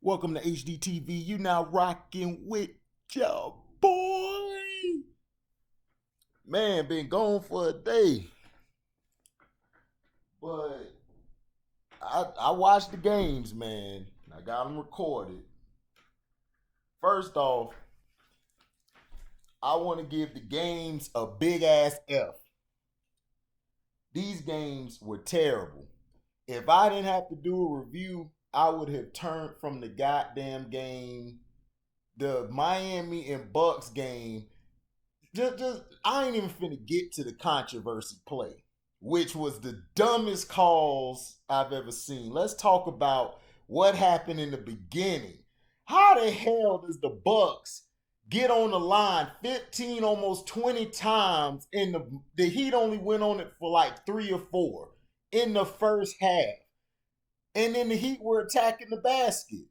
Welcome to HDTV. You now rocking with your boy. Man, been gone for a day, but I watched the games, man. I got them recorded. First off, I want to give the games a big ass F. These games were terrible. If I didn't have to do a review, I would have turned from the goddamn game. The Miami and Bucks game, just I ain't even finna get to the controversy play, which was the dumbest calls I've ever seen. Let's talk about what happened in the beginning. How the hell does the Bucks get on the line 15, almost 20 times in the Heat only went on it for like 3 or 4 in the first half. And then the Heat were attacking the basket.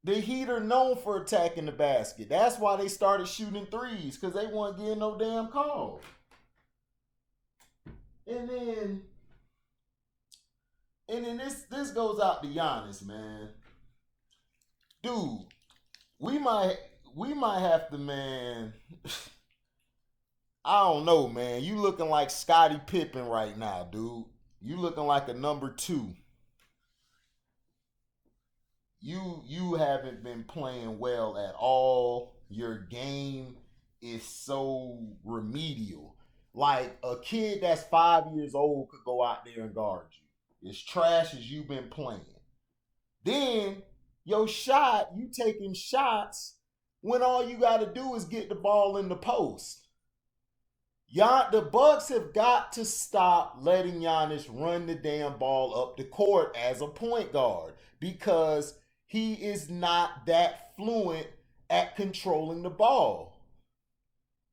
The Heat are known for attacking the basket. That's why they started shooting threes, because they weren't getting no damn call. And then this goes out to Giannis, man. Dude, we might have to, man. I don't know, man. You looking like Scottie Pippen right now, dude. You looking like a number 2. You haven't been playing well at all. Your game is so remedial. Like a kid that's 5 years old could go out there and guard you. As trash as you've been playing. Then your shot, you taking shots when all you got to do is get the ball in the post. The Bucks have got to stop letting Giannis run the damn ball up the court as a point guard, because he is not that fluent at controlling the ball.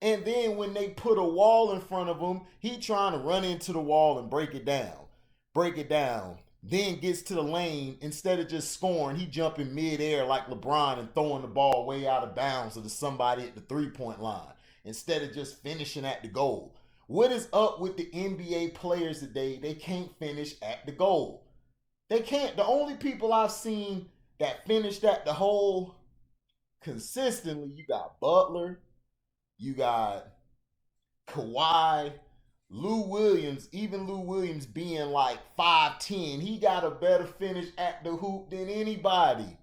And then when they put a wall in front of him, he trying to run into the wall and break it down. Then gets to the lane, instead of just scoring, he jumping midair like LeBron and throwing the ball way out of bounds to somebody at the 3-point line, instead of just finishing at the goal. What is up with the NBA players today? They can't finish at the goal. They can't. The only people I've seen that finished at the hole consistently, you got Butler, you got Kawhi, Lou Williams. Even Lou Williams being like 5'10", he got a better finish at the hoop than anybody.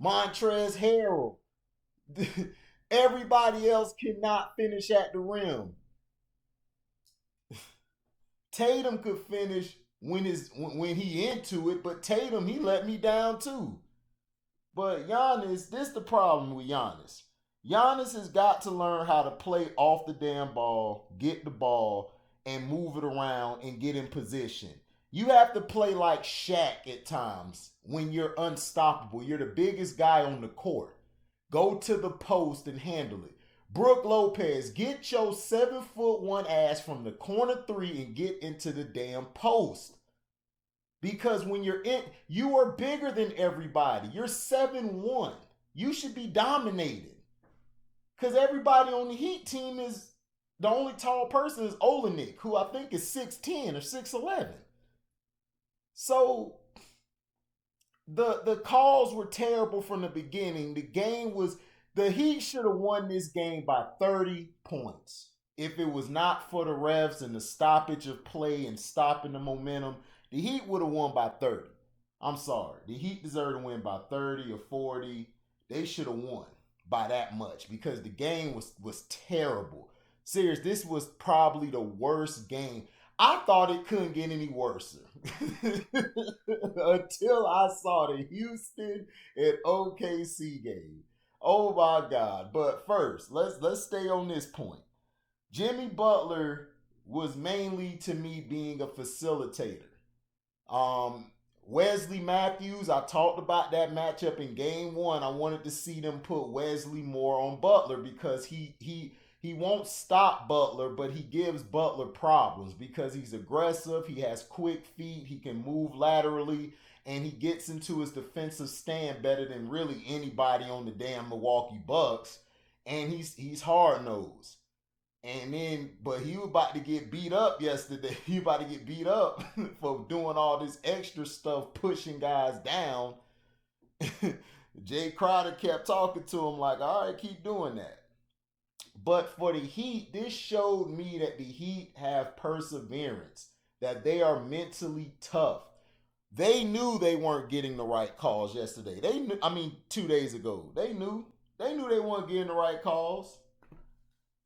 Montrezl Harrell. Everybody else cannot finish at the rim. Tatum could finish when he into it, but Tatum, he let me down too. But Giannis, this the problem with Giannis. Giannis has got to learn how to play off the damn ball, get the ball, and move it around and get in position. You have to play like Shaq at times when you're unstoppable. You're the biggest guy on the court. Go to the post and handle it. Brook Lopez, get your 7'1" ass from the corner 3 and get into the damn post. Because when you're in, you are bigger than everybody. You're 7'1". You should be dominated. Because everybody on the Heat team is, the only tall person is Olenek, who I think is 6'10" or 6'11". So the calls were terrible from the beginning. The Heat should have won this game by 30 points. If it was not for the refs and the stoppage of play and stopping the momentum, the Heat would have won by 30. I'm sorry. The Heat deserved to win by 30 or 40. They should have won by that much, because the game was terrible. Serious, this was probably the worst game. I thought it couldn't get any worse until I saw the Houston and OKC game. Oh my God. But first, let's stay on this point. Jimmy Butler was mainly, to me, being a facilitator. Wesley Matthews, I talked about that matchup in game 1. I wanted to see them put Wesley more on Butler, because he won't stop Butler, but he gives Butler problems because he's aggressive, he has quick feet, he can move laterally, and he gets into his defensive stand better than really anybody on the damn Milwaukee Bucks. And he's hard-nosed. And then, but he was about to get beat up yesterday. He was about to get beat up for doing all this extra stuff, pushing guys down. Jay Crowder kept talking to him like, all right, keep doing that. But for the Heat, this showed me that the Heat have perseverance, that they are mentally tough. They knew they weren't getting the right calls yesterday. They knew, I mean, 2 days ago. They knew they weren't getting the right calls.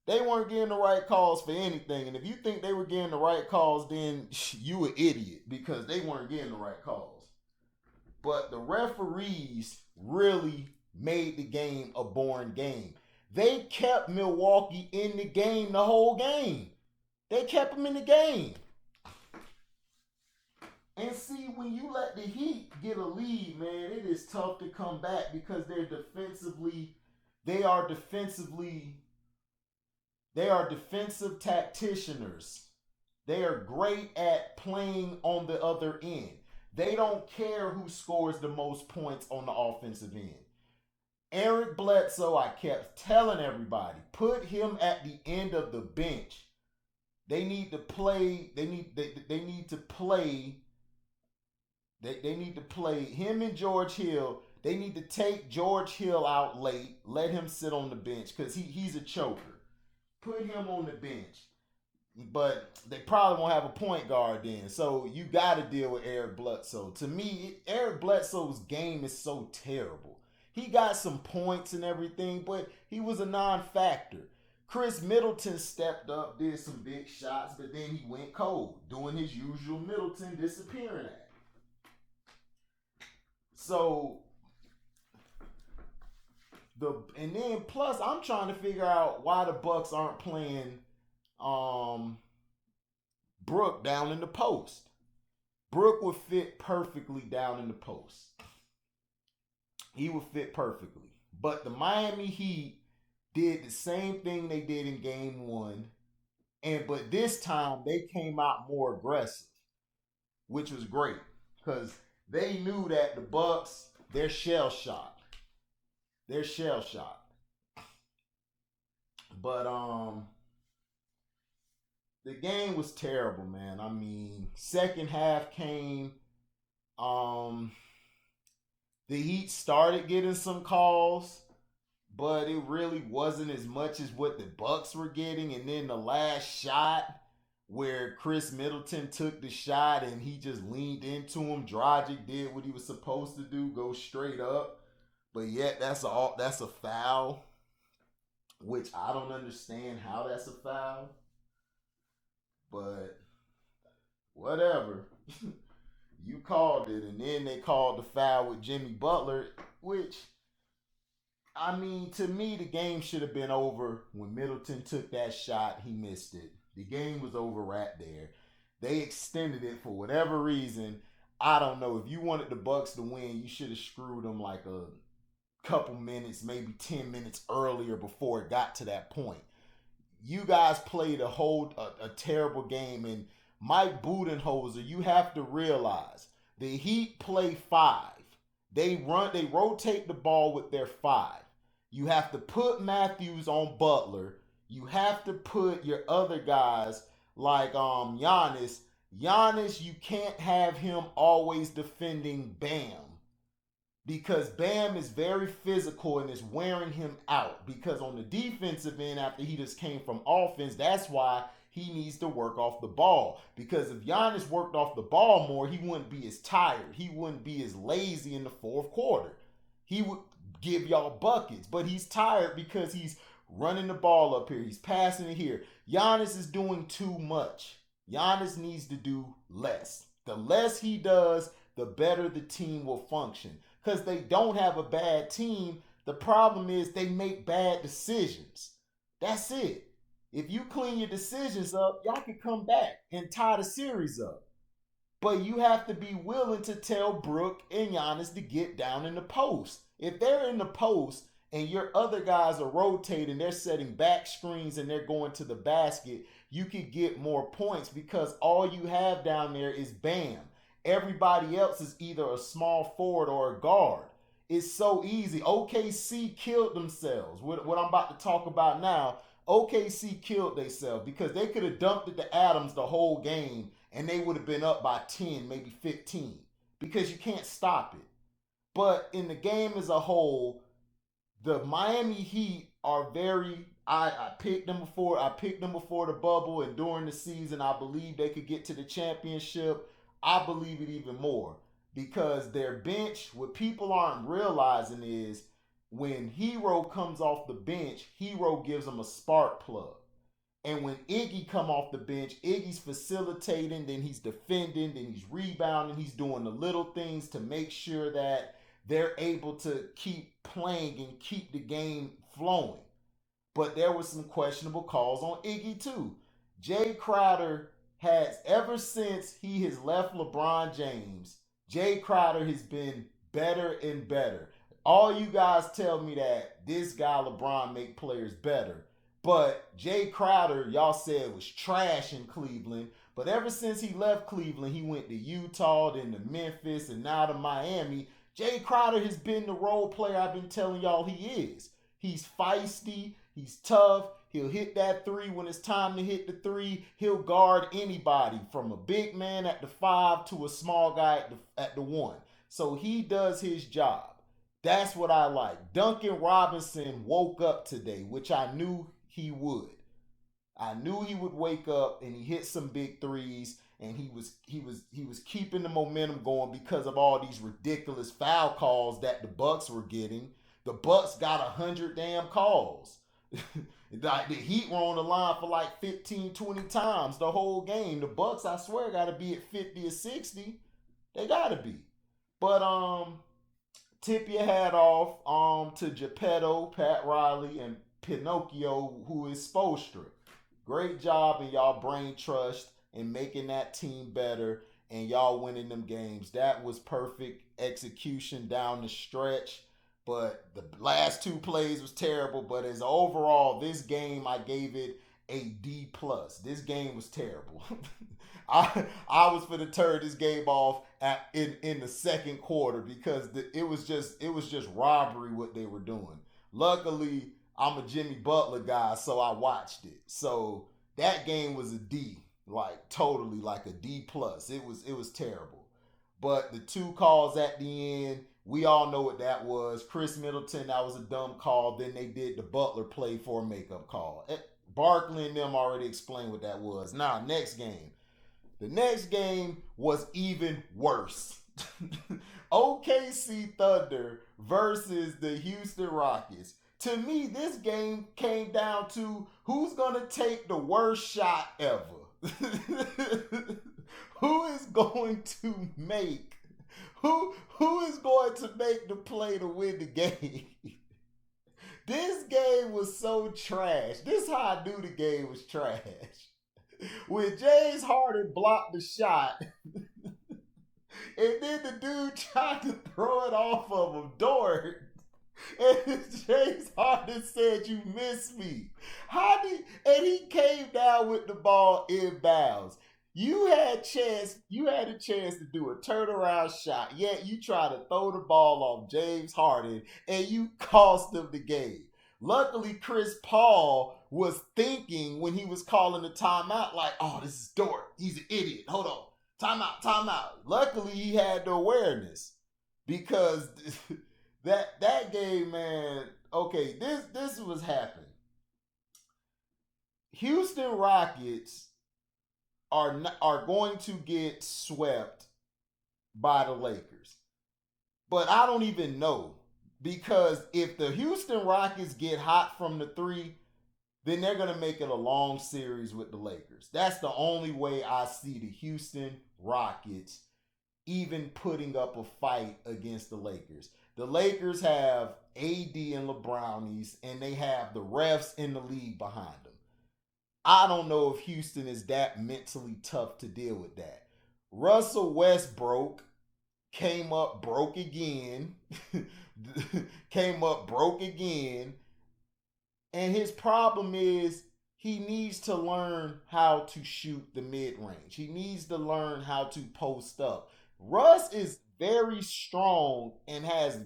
They weren't getting the right calls for anything. And if you think they were getting the right calls, then you an idiot because they weren't getting the right calls. But the referees really made the game a boring game. They kept Milwaukee in the game the whole game. They kept them in the game. And see, when you let the Heat get a lead, man, it is tough to come back because they are defensively, they are defensive tacticianers. They are great at playing on the other end. They don't care who scores the most points on the offensive end. Eric Bledsoe, I kept telling everybody, put him at the end of the bench. They need to play. They need to play. They need to play him and George Hill. They need to take George Hill out late. Let him sit on the bench because he's a choker. Put him on the bench. But they probably won't have a point guard then. So you got to deal with Eric Bledsoe. To me, Eric Bledsoe's game is so terrible. He got some points and everything, but he was a non-factor. Chris Middleton stepped up, did some big shots, but then he went cold, doing his usual Middleton disappearing act. So and then plus I'm trying to figure out why the Bucks aren't playing Brook down in the post. Brook would fit perfectly down in the post. He would fit perfectly. But the Miami Heat did the same thing they did in game one. But this time they came out more aggressive, which was great. Because they knew that the Bucks, they're shell shocked. They're shell shocked. But the game was terrible, man. I mean, second half came. Um, the Heat started getting some calls, but it really wasn't as much as what the Bucks were getting. And then the last shot, where Chris Middleton took the shot and he just leaned into him, Dragic did what he was supposed to do, go straight up. But yet that's a foul, which I don't understand how that's a foul. But whatever. You called it, and then they called the foul with Jimmy Butler, which, I mean, to me, the game should have been over when Middleton took that shot. He missed it. The game was over right there. They extended it for whatever reason. I don't know. If you wanted the Bucks to win, you should have screwed them like a couple minutes, maybe 10 minutes earlier before it got to that point. You guys played a terrible game, and Mike Budenholzer, you have to realize the Heat play five. They rotate the ball with their five. You have to put Matthews on Butler. You have to put your other guys like Giannis. Giannis, you can't have him always defending Bam because Bam is very physical and is wearing him out. Because on the defensive end, after he just came from offense, that's why he needs to work off the ball. Because if Giannis worked off the ball more, he wouldn't be as tired. He wouldn't be as lazy in the fourth quarter. He would give y'all buckets, but he's tired because he's running the ball up here. He's passing it here. Giannis is doing too much. Giannis needs to do less. The less he does, the better the team will function. Because they don't have a bad team. The problem is they make bad decisions. That's it. If you clean your decisions up, y'all can come back and tie the series up. But you have to be willing to tell Brook and Giannis to get down in the post. If they're in the post and your other guys are rotating, they're setting back screens and they're going to the basket, you could get more points because all you have down there is Bam. Everybody else is either a small forward or a guard. It's so easy. OKC killed themselves. What I'm about to talk about now, OKC killed themselves because they could have dumped it to Adams the whole game and they would have been up by 10, maybe 15 because you can't stop it. But in the game as a whole, the Miami Heat are very. I picked them before. I picked them before the bubble, and during the season, I believe they could get to the championship. I believe it even more because their bench. What people aren't realizing is when Hero comes off the bench, Hero gives them a spark plug. And when Iggy come off the bench, Iggy's facilitating, then he's defending, then he's rebounding, he's doing the little things to make sure that they're able to keep playing and keep the game flowing. But there were some questionable calls on Iggy too. Jay Crowder has ever since he has left LeBron James, Jay Crowder has been better and better. All you guys tell me that this guy LeBron make players better. But Jay Crowder, y'all said was trash in Cleveland. But ever since he left Cleveland, he went to Utah, then to Memphis, and now to Miami. Jay Crowder has been the role player I've been telling y'all he is. He's feisty. He's tough. He'll hit that three when it's time to hit the three. He'll guard anybody from a big man at the five to a small guy at the one. So he does his job. That's what I like. Duncan Robinson woke up today, which I knew he would. I knew he would wake up and he hit some big threes and he was keeping the momentum going because of all these ridiculous foul calls that the Bucks were getting. The Bucks got 100 damn calls. Like the Heat were on the line for like 15, 20 times the whole game. The Bucks, I swear, got to be at 50 or 60. They got to be. But tip your hat off to Geppetto, Pat Riley, and Pinocchio, who is Spolstra. Great job in y'all brain trust and making that team better and y'all winning them games. That was perfect execution down the stretch. But the last two plays was terrible. But as overall, this game I gave it a D plus. This game was terrible. I was for to turn this game off in the second quarter because it was just robbery what they were doing. Luckily, I'm a Jimmy Butler guy, so I watched it. So that game was a D, like totally like a D plus. It was terrible. But the two calls at the end, we all know what that was. Chris Middleton, that was a dumb call. Then they did the Butler play for a makeup call. Barkley and them already explained what that was. Now, next game. The next game was even worse. OKC Thunder versus the Houston Rockets. To me, this game came down to who's going to take the worst shot ever. Who is going to make who is going to make the play to win the game? This game was so trash. This is how I knew the game was trash. When James Harden blocked the shot, and then the dude tried to throw it off of him, Dort. And James Harden said, "You missed me." How did and he came down with the ball inbounds. You had a chance to do a turnaround shot, yet you try to throw the ball off James Harden and you cost them the game. Luckily, Chris Paul was thinking when he was calling the timeout, like, oh, this is Dort. He's an idiot. Hold on. Timeout, timeout. Luckily, he had the awareness because that game, man. Okay, this was happening. Houston Rockets are going to get swept by the Lakers. But I don't even know because if the Houston Rockets get hot from the three, then they're going to make it a long series with the Lakers. That's the only way I see the Houston Rockets even putting up a fight against the Lakers. The Lakers have AD and LeBrownies, and they have the refs in the league behind them. I don't know if Houston is that mentally tough to deal with that. Russell Westbrook came up broke again. came up broke again. And his problem is he needs to learn how to shoot the mid range. He needs to learn how to post up. Russ is very strong and has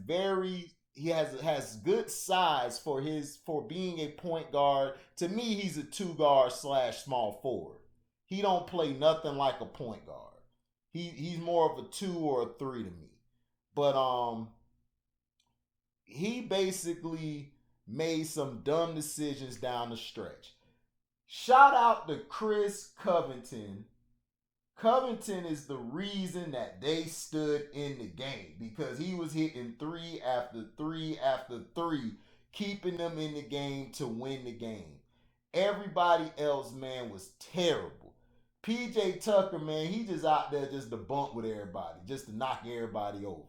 good size for being a point guard. To me, he's a two guard slash small forward. He don't play nothing like a point guard. He's more of a two or a three to me. But he basically made some dumb decisions down the stretch. Shout out to Chris Covington. Covington is the reason that they stood in the game because he was hitting three after three after three, keeping them in the game to win the game. Everybody else, man, was terrible. PJ Tucker, man, he just out there just to bump with everybody, just to knock everybody over.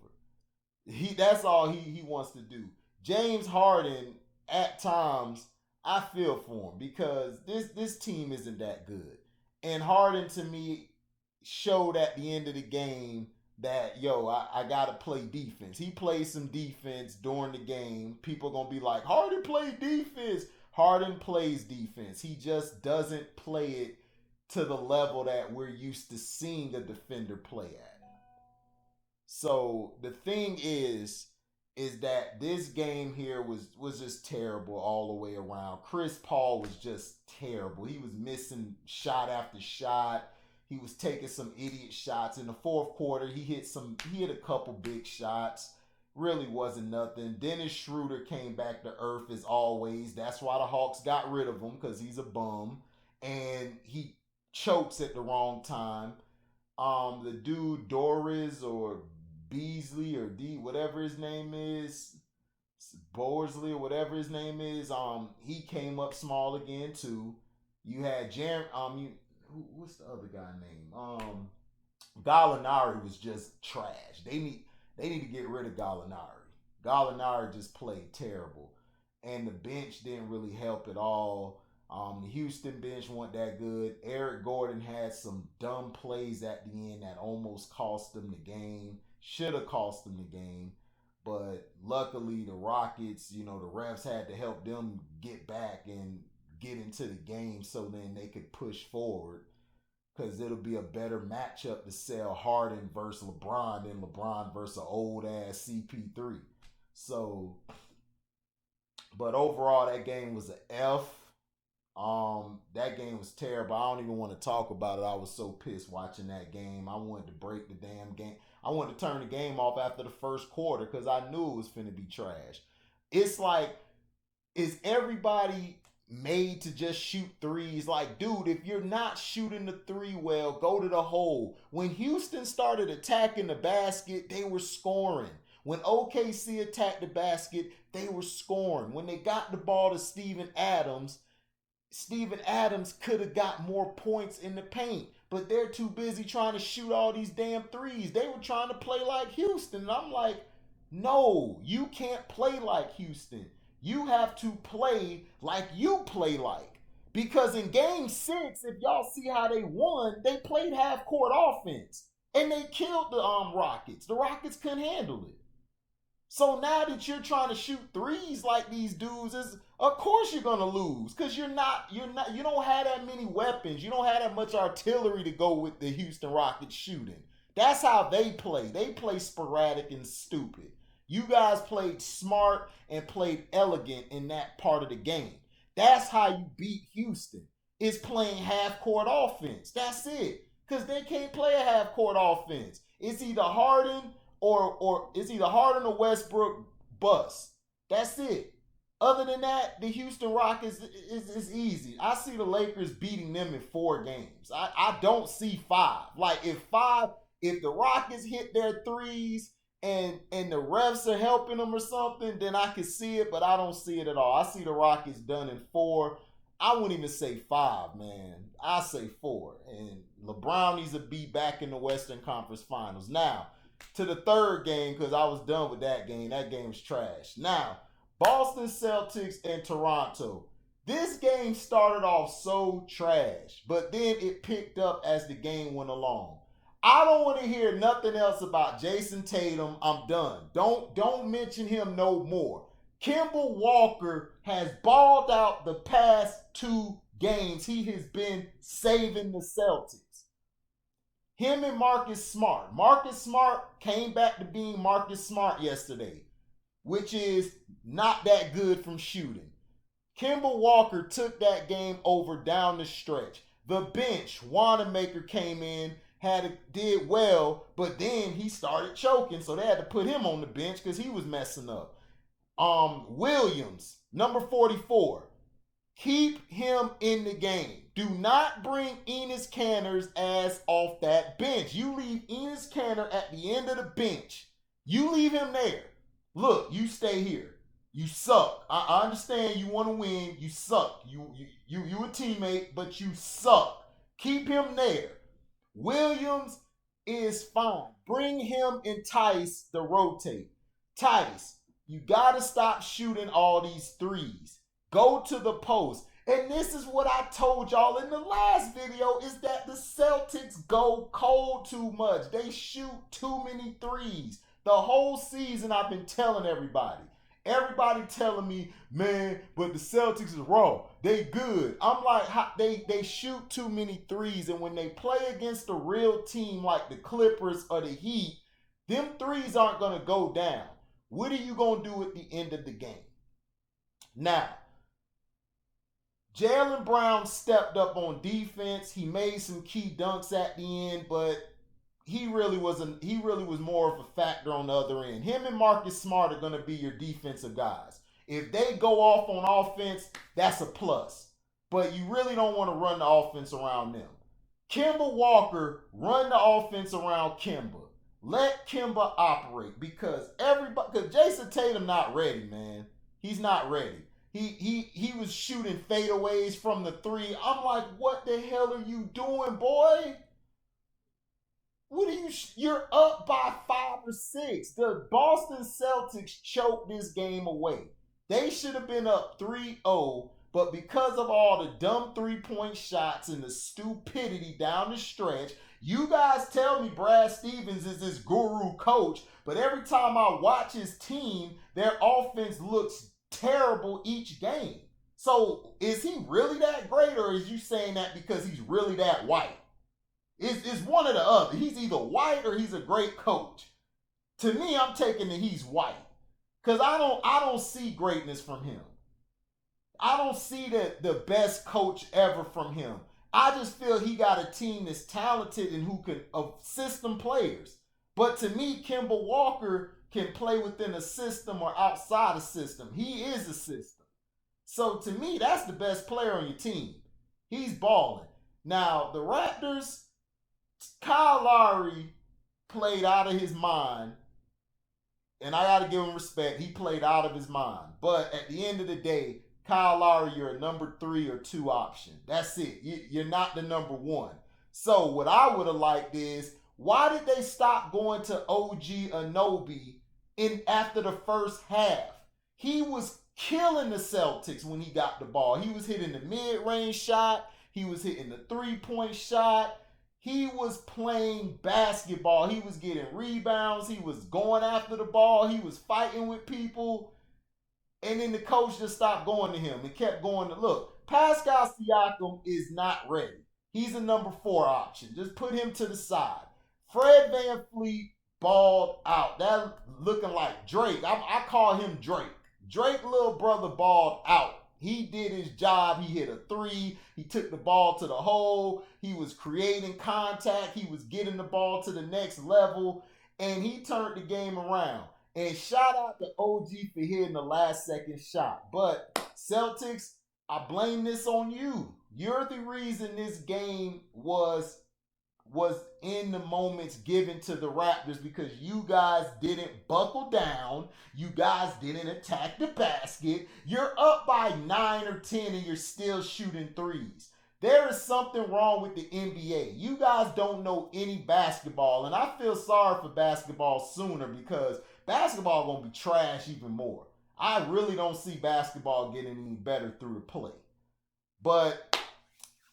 That's all he wants to do. James Harden, at times, I feel for him because this team isn't that good. And Harden to me showed at the end of the game that I gotta play defense. He played some defense during the game. People gonna be like, Harden played defense. Harden plays defense. He just doesn't play it to the level that we're used to seeing a defender play at. So the thing is that this game here was just terrible all the way around. Chris Paul was just terrible. He was missing shot after shot. He was taking some idiot shots. In the fourth quarter, he hit a couple big shots. Really wasn't nothing. Dennis Schroeder came back to earth as always. That's why the Hawks got rid of him, because he's a bum. And he chokes at the wrong time. The dude Doris or Beasley or D, whatever his name is, Borsley or whatever his name is, he came up small again too. You had what's the other guy name? Gallinari was just trash. They need to get rid of Gallinari. Gallinari just played terrible, and the bench didn't really help at all. The Houston bench wasn't that good. Eric Gordon had some dumb plays at the end that almost cost them the game. Should have cost them the game. But luckily, the Rockets, the refs had to help them get back and get into the game so then they could push forward. Because it'll be a better matchup to sell Harden versus LeBron than LeBron versus an old ass CP3. So, but overall, that game was an F. That game was terrible. I don't even want to talk about it. I was so pissed watching that game. I wanted to break the damn game. I wanted to turn the game off after the first quarter because I knew it was finna be trash. It's like, is everybody made to just shoot threes? Like, dude, if you're not shooting the three well, go to the hole. When Houston started attacking the basket, they were scoring. When OKC attacked the basket, they were scoring. When they got the ball to Steven Adams could have got more points in the paint, but they're too busy trying to shoot all these damn threes. They were trying to play like Houston. And I'm like, no, you can't play like Houston. You have to play like you play like. Because in game 6, if y'all see how they won, they played half court offense. And they killed the Rockets. The Rockets couldn't handle it. So now that you're trying to shoot threes like these dudes, of course you're gonna lose because you don't have that many weapons. You don't have that much artillery to go with the Houston Rockets shooting. That's how they play. They play sporadic and stupid. You guys played smart and played elegant in that part of the game. That's how you beat Houston. Is playing half court offense. That's it. Because they can't play a half court offense. It's either Harden or Westbrook bust. That's it. Other than that, the Houston Rockets is easy. I see the Lakers beating them in 4 games. I don't see 5. Like if the Rockets hit their threes and the refs are helping them or something, then I can see it, but I don't see it at all. I see the Rockets done in 4. I wouldn't even say 5, man. I say 4. And LeBron needs to be back in the Western Conference Finals. Now, to the third game, because I was done with that game. That game was trash. Now, Boston Celtics and Toronto. This game started off so trash, but then it picked up as the game went along. I don't want to hear nothing else about Jason Tatum. I'm done. Don't mention him no more. Kemba Walker has balled out the past 2 games. He has been saving the Celtics. Him and Marcus Smart. Marcus Smart came back to being Marcus Smart yesterday, which is not that good from shooting. Kemba Walker took that game over down the stretch. The bench, Wanamaker came in, did well, but then he started choking, so they had to put him on the bench because he was messing up. Williams, number 44. Keep him in the game. Do not bring Enes Kanter's ass off that bench. You leave Enes Kanter at the end of the bench. You leave him there. Look, you stay here. You suck. I understand you want to win. You suck. You a teammate, but you suck. Keep him there. Williams is fine. Bring him and Tice to rotate. Tice, you got to stop shooting all these threes. Go to the post. And this is what I told y'all in the last video is that the Celtics go cold too much. They shoot too many threes. The whole season I've been telling everybody. Everybody telling me, man, but the Celtics is raw. They good. I'm like, they shoot too many threes. And when they play against a real team like the Clippers or the Heat, them threes aren't going to go down. What are you going to do at the end of the game? Now, Jaylen Brown stepped up on defense. He made some key dunks at the end, but he really was more of a factor on the other end. Him and Marcus Smart are going to be your defensive guys. If they go off on offense, that's a plus. But you really don't want to run the offense around them. Kemba Walker, run the offense around Kemba. Let Kemba operate because Jason Tatum not ready, man. He's not ready. He was shooting fadeaways from the three. I'm like, what the hell are you doing, boy? What are you're up by 5 or 6. The Boston Celtics choked this game away. They should have been up 3-0, but because of all the dumb three-point shots and the stupidity down the stretch, you guys tell me Brad Stevens is this guru coach, but every time I watch his team, their offense looks terrible each game. So is he really that great, or is you saying that because he's really that white? It's one or the other. He's either white or he's a great coach. To me, I'm taking that he's white. Because I don't see greatness from him. I don't see the best coach ever from him. I just feel he got a team that's talented and who can of system players. But to me, Kemba Walker can play within a system or outside a system. He is a system. So to me, that's the best player on your team. He's balling. Now, the Raptors, Kyle Lowry played out of his mind. And I got to give him respect. He played out of his mind. But at the end of the day, Kyle Lowry, you're a number 3 or 2 option. That's it. You're not the number 1. So what I would have liked is, why did they stop going to OG Anunoby after the first half? He was killing the Celtics when he got the ball. He was hitting the mid-range shot. He was hitting the three-point shot. He was playing basketball. He was getting rebounds. He was going after the ball. He was fighting with people. And then the coach just stopped going to him and kept going to look. Pascal Siakam is not ready. He's a number 4 option. Just put him to the side. Fred VanVleet balled out. That looking like Drake. I call him Drake. Drake little brother balled out. He did his job. He hit a 3. He took the ball to the hole. He was creating contact. He was getting the ball to the next level. And he turned the game around. And shout out to OG for hitting the last second shot. But Celtics, I blame this on you. You're the reason this game was in the moments given to the Raptors because you guys didn't buckle down. You guys didn't attack the basket. You're up by 9 or 10 and you're still shooting threes. There is something wrong with the NBA. You guys don't know any basketball, and I feel sorry for basketball sooner because basketball going to be trash even more. I really don't see basketball getting any better through the play. But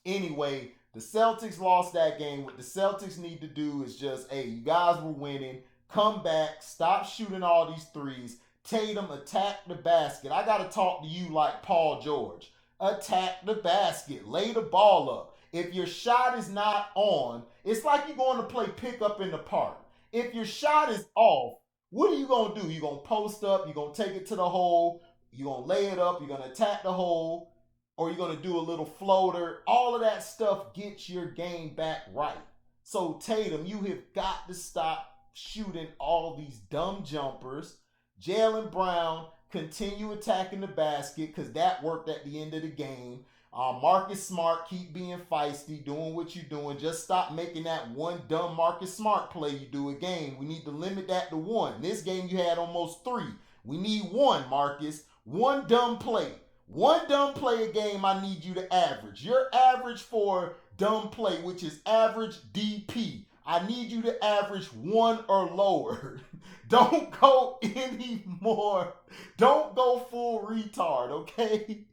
anyway, the Celtics lost that game. What the Celtics need to do is just, hey, you guys were winning. Come back. Stop shooting all these threes. Tatum, attack the basket. I got to talk to you like Paul George. Attack the basket. Lay the ball up. If your shot is not on, it's like you're going to play pickup in the park. If your shot is off, what are you going to do? You're going to post up. You're going to take it to the hole. You're going to lay it up. You're going to attack the hole. Or you're going to do a little floater. All of that stuff gets your game back right. So Tatum, you have got to stop shooting all these dumb jumpers. Jaylen Brown, continue attacking the basket because that worked at the end of the game. Marcus Smart, keep being feisty, doing what you're doing. Just stop making that one dumb Marcus Smart play you do a game. We need to limit that to one. This game you had almost three. We need one, Marcus. One dumb play. One dumb play a game I need you to average. Your average for dumb play, which is average DP. I need you to average one or lower. Don't go any more. Don't go full retard, okay?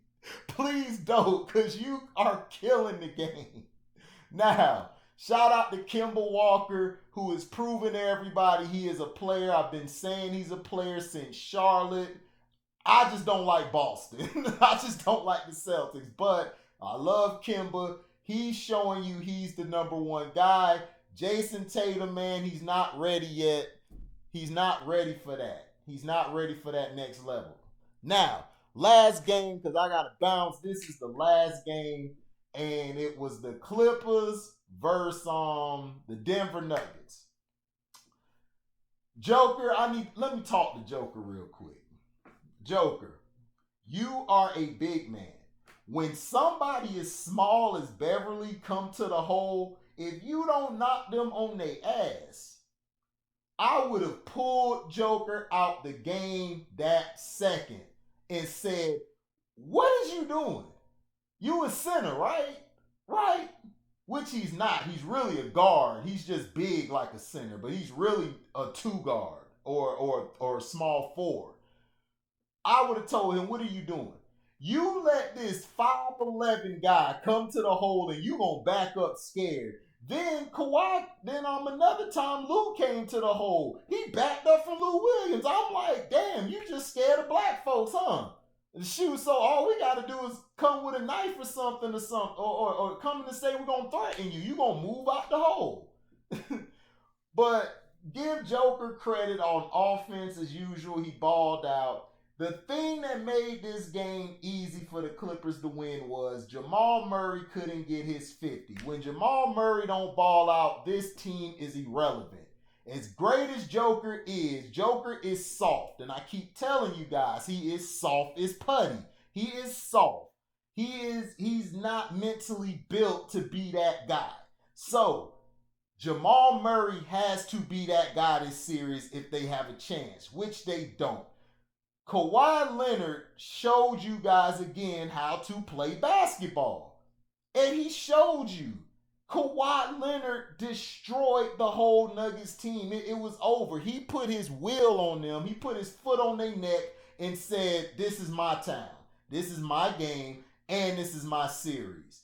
Please don't, because you are killing the game. Now, shout out to Kemba Walker, who is proving to everybody he is a player. I've been saying he's a player since Charlotte. I just don't like Boston. I just don't like the Celtics. But I love Kemba. He's showing you he's the number one guy. Jason Tatum, man, he's not ready yet. He's not ready for that. He's not ready for that next level. Now, last game, because I got to bounce. This is the last game, and it was the Clippers versus the Denver Nuggets. Joker, let me talk to Joker real quick. Joker, you are a big man. When somebody as small as Beverly come to the hole, if you don't knock them on their ass, I would have pulled Joker out the game that second and said, what is you doing? You a center, right? Right? Which he's not. He's really a guard. He's just big like a center, but he's really a two guard or a small forward. I would have told him, what are you doing? You let this 5'11" guy come to the hole and you gonna back up scared. Then another time Lou came to the hole. He backed up from Lou Williams. I'm like, damn, you just scared of black folks, huh? Shoot, so all we gotta do is come with a knife or something or come in and say we're gonna threaten you. You gonna move out the hole. But give Joker credit on offense as usual. He balled out. The thing that made this game easy for the Clippers to win was Jamal Murray couldn't get his 50. When Jamal Murray don't ball out, this team is irrelevant. As great as Joker is soft. And I keep telling you guys, he is soft as putty. He is soft. He's not mentally built to be that guy. So, Jamal Murray has to be that guy this series if they have a chance, which they don't. Kawhi Leonard showed you guys again how to play basketball. And he showed you. Kawhi Leonard destroyed the whole Nuggets team. It was over. He put his will on them. He put his foot on their neck and said, this is my time. This is my game. And this is my series.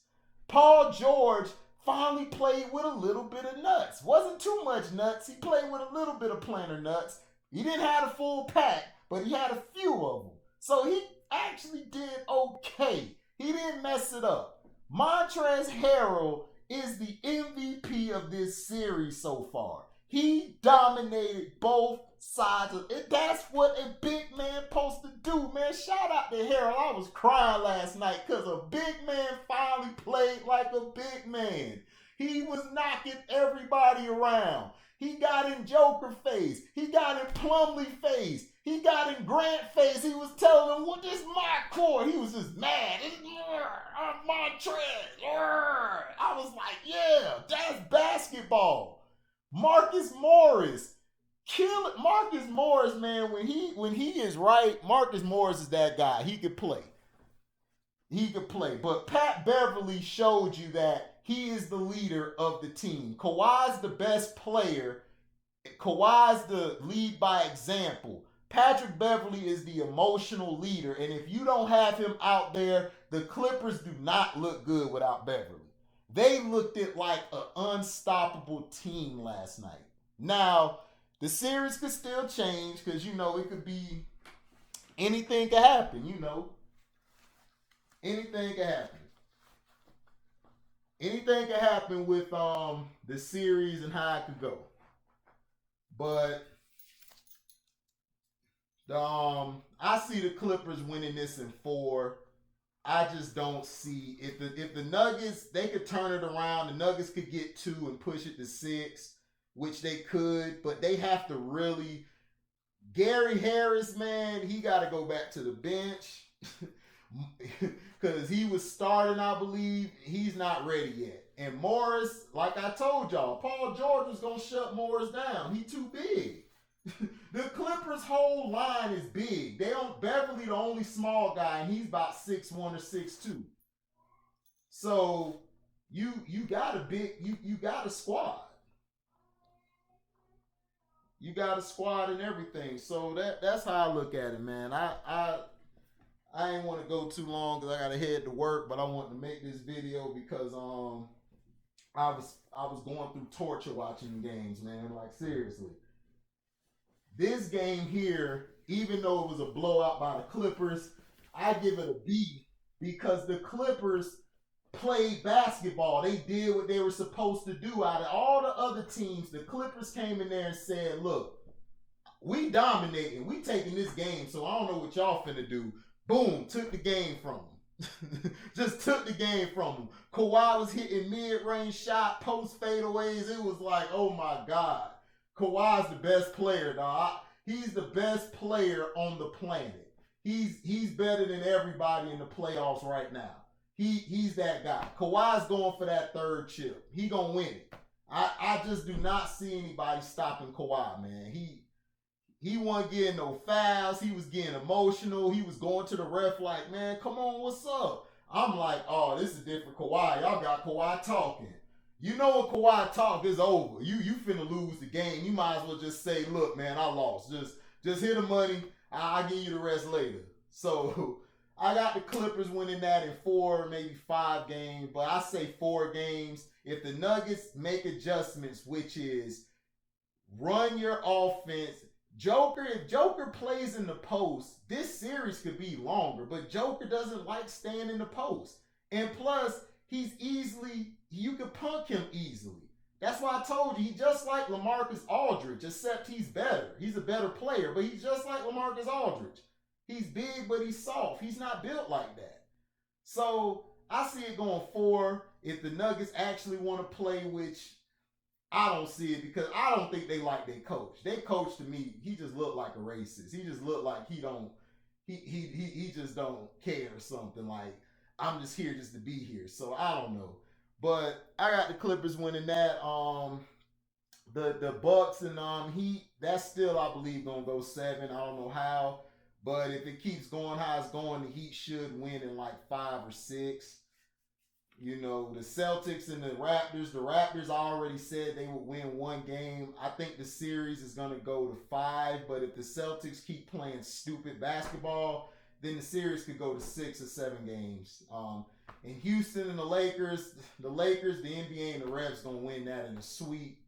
Paul George finally played with a little bit of nuts. Wasn't too much nuts. He played with a little bit of plantar nuts. He didn't have a full pack, but he had a few of them. So he actually did okay. He didn't mess it up. Montrezl Harrell is the MVP of this series so far. He dominated both sides of it. That's what a big man supposed to do, man. Shout out to Harrell. I was crying last night because a big man finally played like a big man. He was knocking everybody around. He got in Joker face. He got in Plumlee face. He got in Grant face. He was telling him, well, this is my court. He was just mad. I'm Montrezl. I was like, yeah, that's basketball. Marcus Morris. Kill it. Marcus Morris, man, when he is right, Marcus Morris is that guy. He could play. He could play. But Pat Beverly showed you that he is the leader of the team. Kawhi's the best player. Kawhi's the lead by example. Patrick Beverly is the emotional leader. And if you don't have him out there, the Clippers do not look good without Beverly. They looked at like an unstoppable team last night. Now, the series could still change because, it could be anything could happen, Anything could happen. Anything could happen with the series and how it could go. But I see the Clippers winning this in 4. I just don't see if the Nuggets, they could turn it around. The Nuggets could get 2 and push it to 6, which they could, but they have to really Gary Harris, man, he got to go back to the bench because he was starting, I believe. He's not ready yet. And Morris, like I told y'all, Paul George was gonna shut Morris down. He too big. The Clippers' whole line is big. They don't Beverly the only small guy, and he's about 6'1" or 6'2". So you got a big you got a squad. You got a squad and everything. So that's how I look at it, man. I ain't want to go too long because I got to head to work, but I want to make this video because I was going through torture watching the games, man. Like seriously, this game here, even though it was a blowout by the Clippers, I give it a B because the Clippers played basketball. They did what they were supposed to do. Out of all the other teams, the Clippers came in there and said, look, we dominating. We taking this game, so I don't know what y'all finna do. Boom, took the game from them. Just took the game from them. Kawhi was hitting mid-range shot, post fadeaways. It was like, oh my God. Kawhi's the best player, dog. He's the best player on the planet. He's better than everybody in the playoffs right now. He's that guy. Kawhi's going for that third chip. He gonna win it. I just do not see anybody stopping Kawhi, man. He wasn't getting no fouls. He was getting emotional. He was going to the ref like, man, come on, what's up? I'm like, oh, this is different Kawhi. Y'all got Kawhi talking. You know when Kawhi talk is over. You finna lose the game. You might as well just say, look, man, I lost. Just hit the money. I'll give you the rest later. So I got the Clippers winning that in 4, maybe 5 games. But I say 4 games. If the Nuggets make adjustments, which is run your offense. If Joker plays in the post, this series could be longer, but Joker doesn't like staying in the post. And plus, you can punk him easily. That's why I told you, he's just like LaMarcus Aldridge, except he's better. He's a better player, but he's just like LaMarcus Aldridge. He's big, but he's soft. He's not built like that. So I see it going 4. If the Nuggets actually want to play, which I don't see it because I don't think they like their coach. Their coach to me, he just looked like a racist. He just looked like he just don't care or something. Like I'm just here just to be here. So I don't know. But I got the Clippers winning that. The Bucks and Heat, that's still I believe gonna go 7. I don't know how. But if it keeps going how it's going, the Heat should win in like 5 or 6. You know, the Celtics and the Raptors already said they would win 1 game. I think the series is going to go to 5, but if the Celtics keep playing stupid basketball, then the series could go to 6 or 7 games. In Houston and the Lakers, the NBA and the Refs going to win that in a sweep.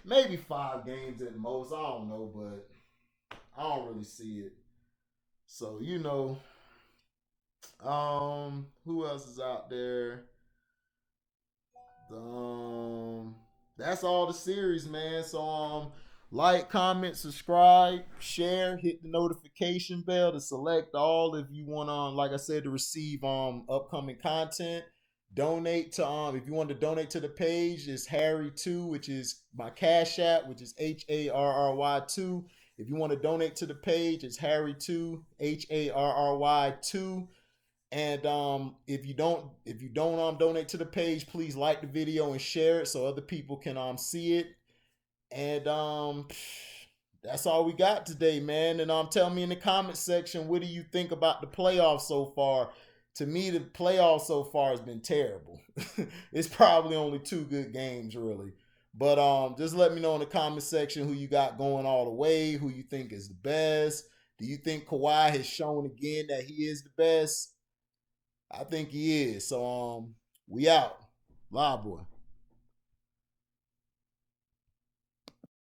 Maybe 5 games at most. I don't know, but I don't really see it. So, who else is out there? That's all the series, man. So like, comment, subscribe, share, hit the notification bell to select all if you want like I said, to receive upcoming content. Donate to if you want to donate to the page, it's Harry2, which is my Cash App, which is HARRY2. If you want to donate to the page, it's Harry2, HARRY2. And if you don't donate to the page, please like the video and share it so other people can see it. And that's all we got today, man. And tell me in the comment section, what do you think about the playoffs so far? To me, the playoffs so far has been terrible. It's probably only 2 good games, really. But just let me know in the comment section who you got going all the way, who you think is the best. Do you think Kawhi has shown again that he is the best? I think he is. So we out. Live boy.